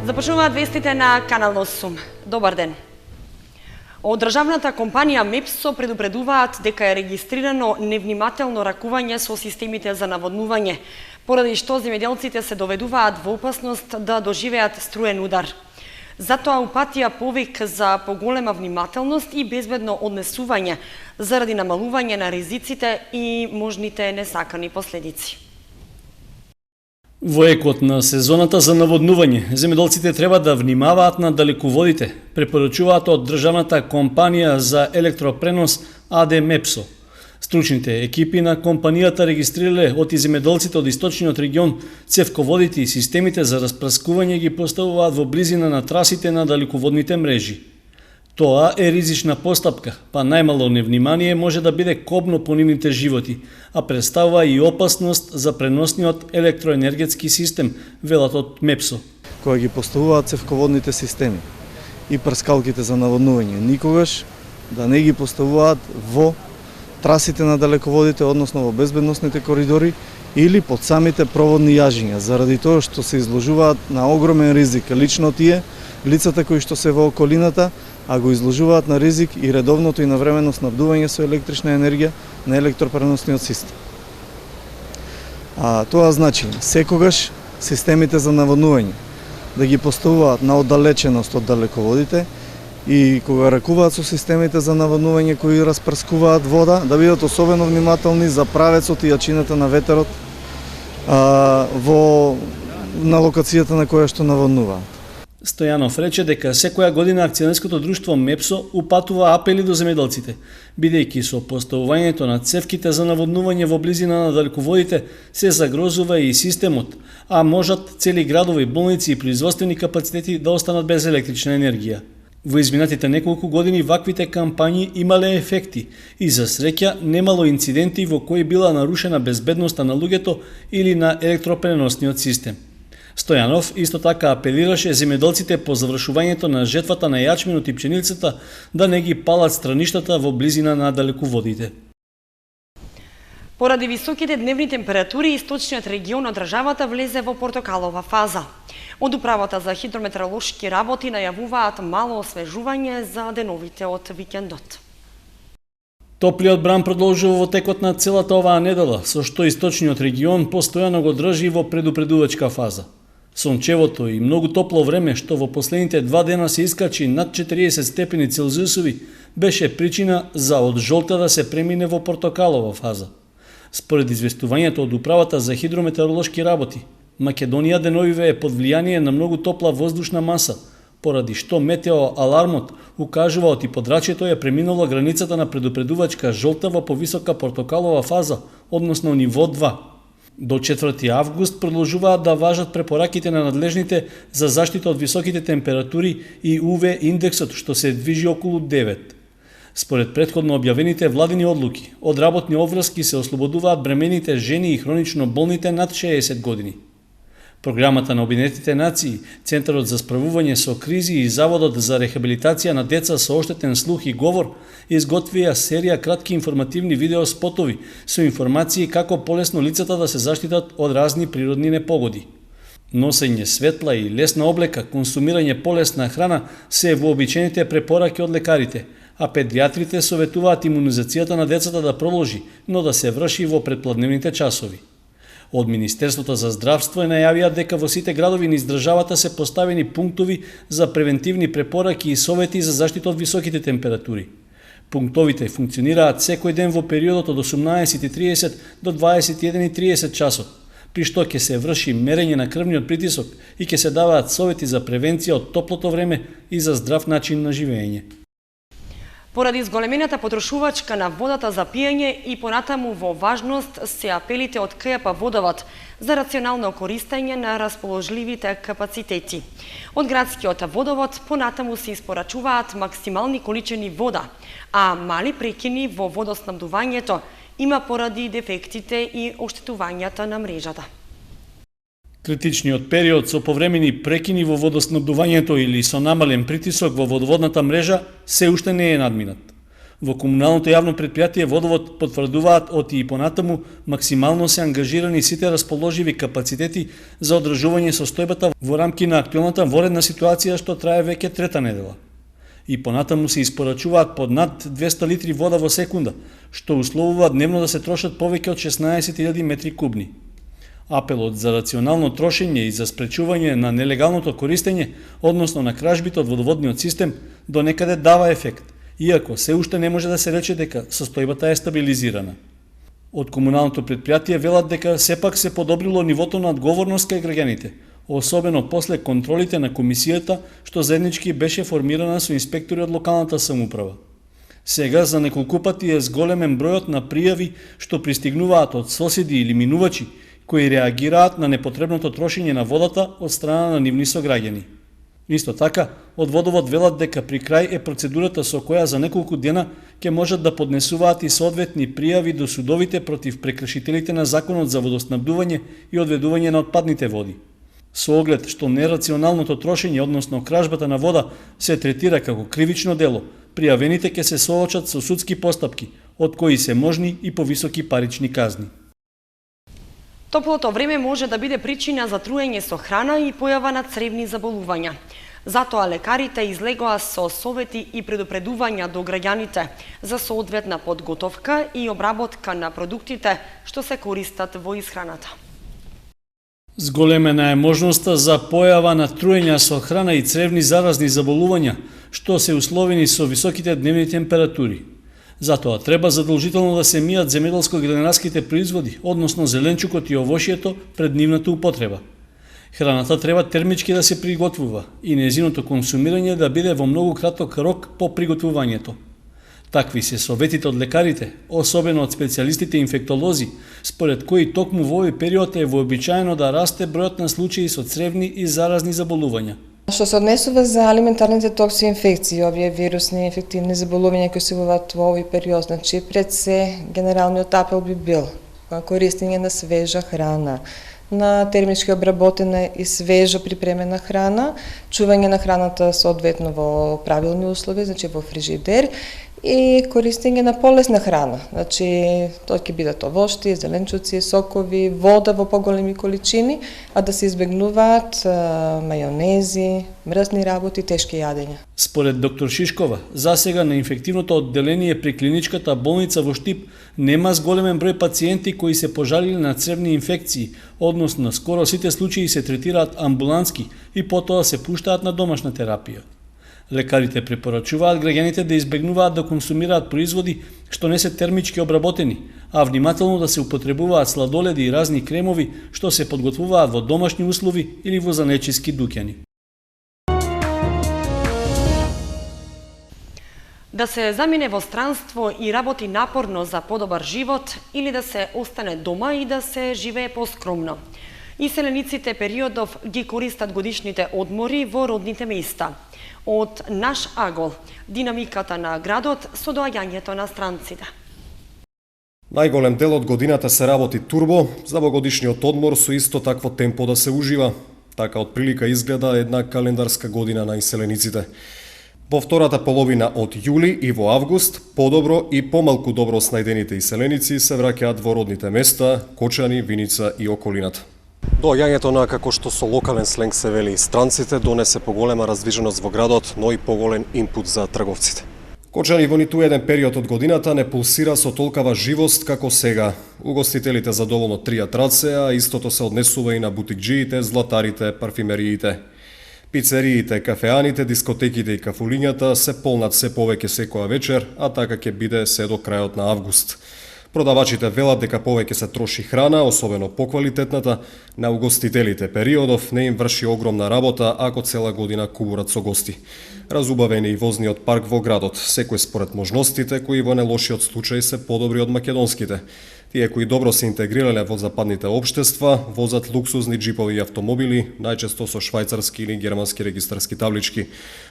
Започнуваат вестите на Канал 8. Добар ден. Од државната компанија Мепсо предупредуваат дека е регистрирано невнимателно ракување со системите за наводнување, поради што земјоделците се доведуваат во опасност да доживеат струен удар. Затоа упатија повик за поголема внимателност и безбедно однесување заради намалување на ризиците и можните несакани последици. Во екот на сезоната за наводнување, земјоделците треба да внимаваат на далеководите, препорачуваат од државната компанија за електропренос АД Мепсо. Стручните екипи на компанијата регистрирале од земјоделците од источниот регион цевководите и системите за распрскување ги поставуваат во близина на трасите на далеководните мрежи. Тоа е ризична постапка, па најмало невнимание може да биде кобно по нивните животи, а представува и опасност за преносниот електроенергетски систем, велат од Мепсо. Кога ги поставуваат цевководните системи и прскалките за наводнување, никогаш да не ги поставуваат во трасите на далеководите, односно во безбедносните коридори или под самите проводни јажиња, заради тоа што се изложуваат на огромен ризик лично тие, лицата кои што се во околината, а го изложуваат на ризик и редовното и навремено снабдување со електрична енергија на електропреносниот систем. А тоа значи секогаш системите за наводнување да ги поставуваат на оддалеченост од далеководите и кога ракуваат со системите за наводнување кои распрскуваат вода, да бидат особено внимателни за правецот и јачината на ветерот на локацијата на која што наводнуваат. Стојанов рече дека секоја година акционерското друштво Мепсо упатува апели до земјоделците, бидејќи со поставувањето на цевките за наводнување во близина на далеководите се загрозува и системот, а можат цели градови, болници и производствени капацитети да останат без електрична енергија. Во изминатите неколку години ваквите кампањи имале ефекти и за среќа немало инциденти во кои била нарушена безбедноста на луѓето или на електропреносниот систем. Стојанов исто така апелираше земјоделците по завршувањето на жетвата на јачминот и пченицата да не ги палат страништата во близина на далеководите. Поради високите дневни температури, источниот регион од државата влезе во портокалова фаза. Од управата за хидрометеоролошки работи најавуваат мало освежување за деновите од викендот. Топлиот бран продолжува во текот на целата оваа недела, со што источниот регион постојано го држи во предупредувачка фаза. Сончевото и многу топло време, што во последните 2 дена се искачи над 40 степени Целзиусови, беше причина за од жолта да се премине во портокалова фаза. Според известувањето од управата за хидрометеоролошки работи, Македонија деновиве е под влијание на многу топла воздушна маса, поради што метеоалармот укажува од подрачјето е преминало границата на предупредувачка жолта во повисока портокалова фаза, односно ниво 2. До 4 август продолжуваат да важат препораките на надлежните за заштита од високите температури и УВ индексот што се движи околу 9. Според претходно објавените владини одлуки, од работни обврски се ослободуваат бремените жени и хронично болните над 60 години. Програмата на Обединетите нации, Центарот за справување со кризи и Заводот за рехабилитација на деца со оштетен слух и говор изготвија серија кратки информативни видеоспотови со информации како полесно лицата да се заштитат од разни природни непогоди. Носење светла и лесна облека, консумирање полесна храна се вообичените препораки од лекарите, а педиатрите советуваат имунизацијата на децата да продолжи, но да се врши во предпладневните часови. Од Министерството за здравство најавија дека во сите градови низ државата се поставени пунктови за превентивни препораки и совети за заштита од високите температури. Пунктовите функционираат секој ден во периодот од 18:30 до 21:30 часот, при што ќе се врши мерење на крвниот притисок и ќе се даваат совети за превенција од топлото време и за здрав начин на живење. Поради зголемената потрошувачка на водата за пиење и понатаму во важност се апелите од КЈП Водовод за рационално користење на расположливите капацитети. Од градскиот водовод понатаму се испорачуваат максимални количини вода, а мали прекини во водоснабдувањето има поради дефектите и оштетувањата на мрежата. Критичниот период со повремени прекини во водоснабдувањето или со намален притисок во водоводната мрежа се уште не е надминат. Во комуналното јавно предпријатие Водовод потврдуваат оти и понатаму максимално се ангажирани сите расположиви капацитети за одржување состојбата во рамки на актуелната воредна ситуација што трае веќе трета недела. И понатаму се испорачуваат под над 200 литри вода во секунда, што условува дневно да се трошат повеќе од 16.000 метри кубни. Апелот за рационално трошење и за спречување на нелегалното користење, односно на кражбите од водоводниот систем, до некаде дава ефект, иако се уште не може да се рече дека состојбата е стабилизирана. Од комуналното предпријатие велат дека сепак се подобрило нивото на одговорност кај граѓаните, особено после контролите на комисијата што заеднички беше формирана со инспектори од локалната самоуправа. Сега за неколку пати е зголемен бројот на пријави што пристигнуваат од соседи или минувачи кои реагираат на непотребното трошење на водата од страна на нивни сограѓани. Исто така, од Водовод велат дека при крај е процедурата со која за неколку дена ќе можат да поднесуваат и соодветни пријави до судовите против прекршителите на законот за водоснабдување и одведување на отпадните води. Со оглед што нерационалното трошење, односно кражбата на вода, се третира како кривично дело, пријавените ќе се соочат со судски постапки, од кои се можни и повисоки парични казни. Топлото време може да биде причина за труење со храна и појава на цревни заболувања. Затоа лекарите излегоа со совети и предупредувања до граѓаните за соодветна подготовка и обработка на продуктите што се користат во исхраната. Зголемена е можноста за појава на труења со храна и цревни заразни заболувања, што се условени со високите дневни температури. Затоа треба задолжително да се мијат земјоделско-градинарските производи, односно зеленчукот и овошјето пред нивната употреба. Храната треба термички да се приготвува и нејзиното консумирање да биде во многу краток рок по приготвувањето. Такви се советите од лекарите, особено од специјалистите инфектолози, според кои токму во овој период е вообичаено да расте бројот на случаи со цревни и заразни заболувања. Што се однесува за алиментарните токсоинфекции, овие вирусни инфективни заболувања кои се јавуваат во овој период, значи пред се генералниот апел би бил користење на свежа храна, на термички обработена и свежо припремена храна, чување на храната соодветно во правилни услови, значи во фрижидер, и користење на полесна храна. Значи, тоа ќе бидат овошти, зеленчуци, сокови, вода во поголеми количини, а да се избегнуваат мајонези, мрсни работи, тешки јадења. Според доктор Шишкова, засега на инфективното одделение при клиничката болница во Штип нема зголемен број пациенти кои се пожалили на цревни инфекции, односно скоро сите случаи се третираат амбулантски и потоа се пуштаат на домашна терапија. Лекарите препорачуваат граѓаните да избегнуваат да консумираат производи што не се термички обработени, а внимателно да се употребуваат сладоледи и разни кремови што се подготвуваат во домашни услови или во занечиски дуќани. Да се замине во странство и работи напорно за подобар живот или да се остане дома и да се живее поскромно. Иселениците периодов ги користат годишните одмори во родните места. Од Наш Агол, динамиката на градот со доаѓањето на странците. Најголем дел од годината се работи турбо, за во годишниот одмор со исто такво темпо да се ужива. Така од прилика изгледа една календарска година на иселениците. Во втората половина од јули и во август, подобро и помалку добро снајдените иселеници се враќаат во родните места, Кочани, Виница и околината. Доаѓањето на, како што со локален сленг се вели, странците донесе поголема раздвиженост во градот, но и поголем инпут за трговците. Кочани во ниту еден период од годината не пулсира со толкава живост како сега. Угостителите задоволно тријат раце, а истото се однесува и на бутикџиите, златарите, парфимериите. Пицериите, кафеаните, дискотеките и кафулињата се полнат се повеќе секоја вечер, а така ќе биде се до крајот на август. Продавачите велат дека повеќе се троши храна, особено поквалитетната, на угостителите периодов не им врши огромна работа ако цела година кубурат со гости. Разубавени и возниот парк во градот, секој според можностите кои во нелошиот случај се подобри од македонските. Тие кои добро се интегрирале во западните општества, возат луксузни джипови и автомобили, најчесто со швајцарски или германски регистарски таблички.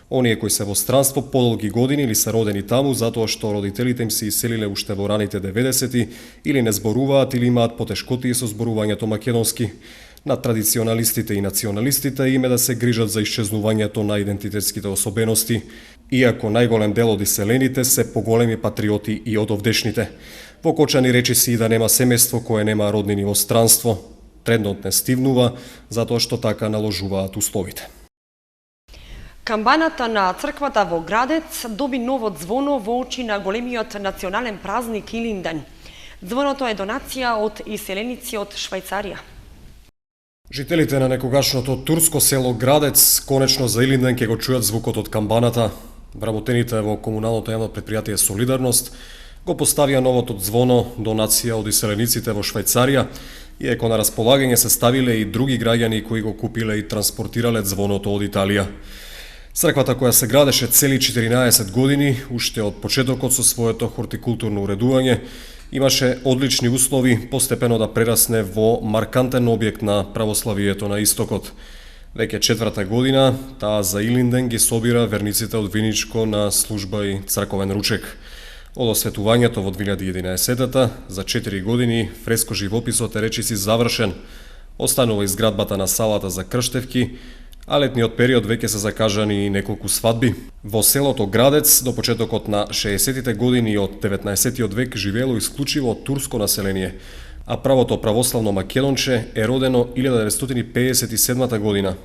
Оние кои се во странство подолги години или се родени таму затоа што родителите им се иселиле уште во раните 90-ти или не зборуваат или имаат потешкотии со зборувањето македонски. На традиционалистите и националистите име да се грижат за исчезнувањето на идентитетските особености. Иако најголем дел од иселените се поголеми патриоти и од овдешните. Во Кочани речи си да нема семејство кое нема роднини во странство. Трендот не стивнува, затоа што така наложуваат условите. Камбаната на црквата во Градец доби ново звоно во очи на големиот национален празник Илинден. Звоното е донација од иселеници од Швајцарија. Жителите на некогашното турско село Градец конечно за Илинден ќе го чујат звукот од камбаната. Вработените во комуналното јавно предпријатие Солидарност го поставија новото звоно донација од иселениците во Швајцарија, иако на располагање се ставиле и други граѓани кои го купиле и транспортирале звоното од Италија. Црквата која се градеше цели 14 години, уште од почетокот со своето хортикултурно уредување, имаше одлични услови постепено да прерасне во маркантен објект на православието на истокот. Веќе 4-та година таа за Илинден ги собира верниците од Виничко на служба и црковен ручек. Од осветувањето во 2011-та, за 4 години фреско живописот е речиси завршен. Останува изградбата на салата за крштевки, а летниот период веќе се закажани и неколку свадби. Во селото Градец до почетокот на 60-тите години од 19-тиот век живеело исклучиво турско население, а правото православно македонче е родено 1957 година.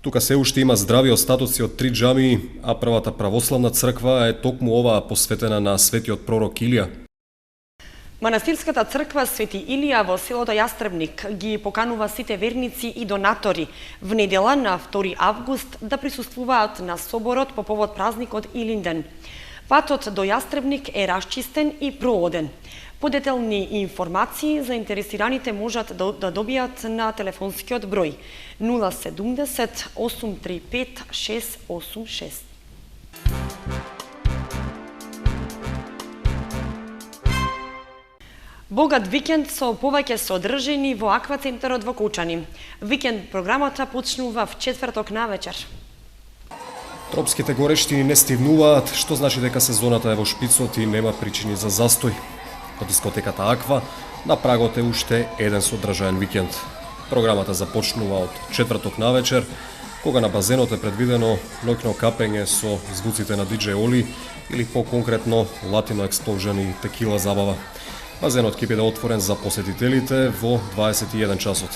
Тука се уште има здрави остатоци од 3 џамии, а првата православна црква е токму оваа посветена на светиот пророк Илија. Манастирската црква Свети Илија во селото Јастребник ги поканува сите верници и донатори в недела на 2 август да присуствуваат на соборот по повод празникот Илинден. Патот до Јастребник е расчистен и прооден. Подетелни информации заинтересираните можат да добијат на телефонскиот број 070 835 686. Богат викенд со повеќе содржини во аквацентарот во Кочани. Викенд програмата почнува в четврток навечер. Тропските горештини не стивнуваат, што значи дека сезоната е во шпицот и нема причини за застој. По дискотеката Аква на прагот е уште еден содржаен викенд. Програмата започнува од четврток навечер, кога на базенот е предвидено ноќно капење со звуците на DJ Оли или по-конкретно Latino Explosion и текила забава. Базенот ќе биде отворен за посетителите во 21 часот.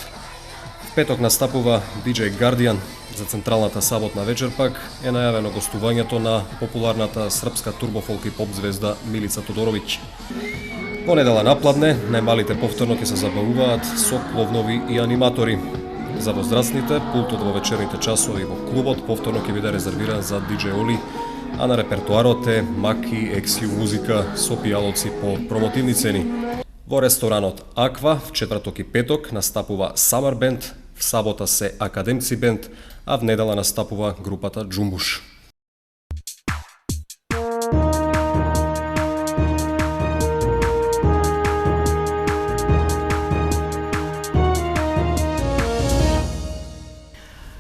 В петок настапува DJ Guardian. За централната саботна вечер пак е најавено гостувањето на популарната српска турбофолк и поп звезда Милица Тодоровиќ. Во недела напладне, најмалите повторно ќе се забавуваат со кловнови и аниматори. За возрастните, пултот во вечерните часови во клубот повторно ќе биде резервиран за DJ Оли, а на репертуарот е маки, ексју музика со пијалоци по промотивни цени. Во ресторанот Аква в четврток и петок настапува Summer Band, в сабота се Академци Бенд, а в недела настапува групата Джумбуш.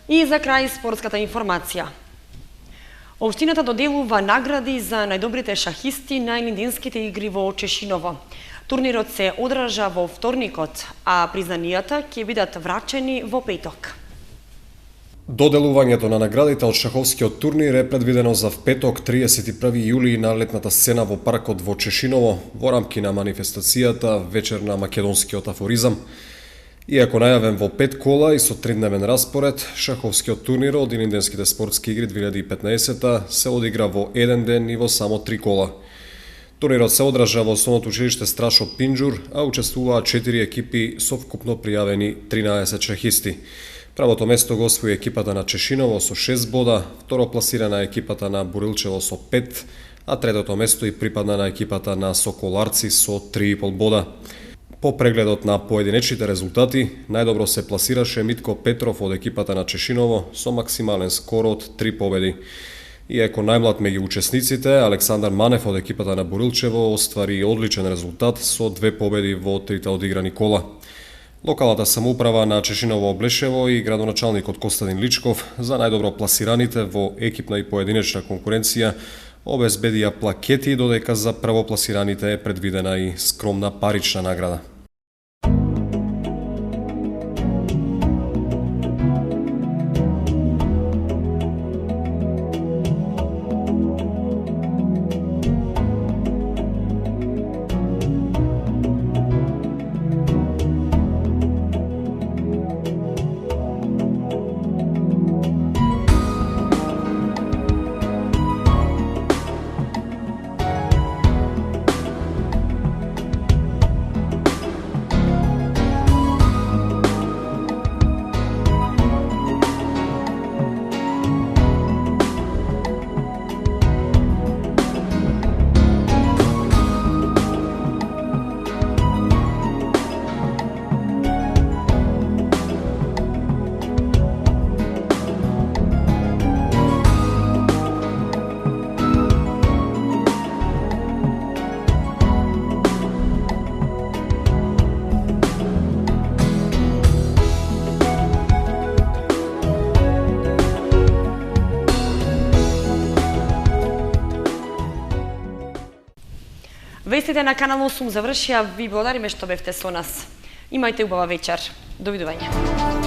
И за крај спортската информација. Општината доделува награди за најдобрите шахисти на Илинденските игри во Чешиново. Турнирот се одржа во вторникот, а признанијата ќе бидат врачени во петок. Доделувањето на наградите од шаховскиот турнир е предвидено за петок 31 јули на летната сцена во паркот во Чешиново во рамки на манифестацијата Вечер на македонскиот афоризам. Иако најавен во 5 кола и со 3-дневен распоред, шаховскиот турнир од Илинденските спортски игри 2015 се одигра во еден ден и во само 3 кола. Турнирот се одржа во основното училиште Страшо Пинџур, а учествуваат 4 екипи со вкупно пријавени 13 шахисти. Правото место го освои екипата на Чешиново со 6 бода, второпласирана екипата на Бурилчево со 5, а третото место и припадна на екипата на Соколарци со 3,5 бода. По прегледот на поединечните резултати, најдобро се пласираше Митко Петров од екипата на Чешиново со максимален скор од 3 победи. Иако најмлад меѓу учесниците, Александар Манев од екипата на Бурилчево оствари одличен резултат со 2 победи во 3 одиграни кола. Локалната самоуправа на Чешиново Облешево и градоначалникот Костадин Личков за најдобро пласираните во екипна и поединечна конкуренција обезбедија плакети, додека за првопласираните е предвидена и скромна парична награда. Вестите на Канал 8 завршија. Ви благодариме што бевте со нас. Имајте убава вечер. Довидување.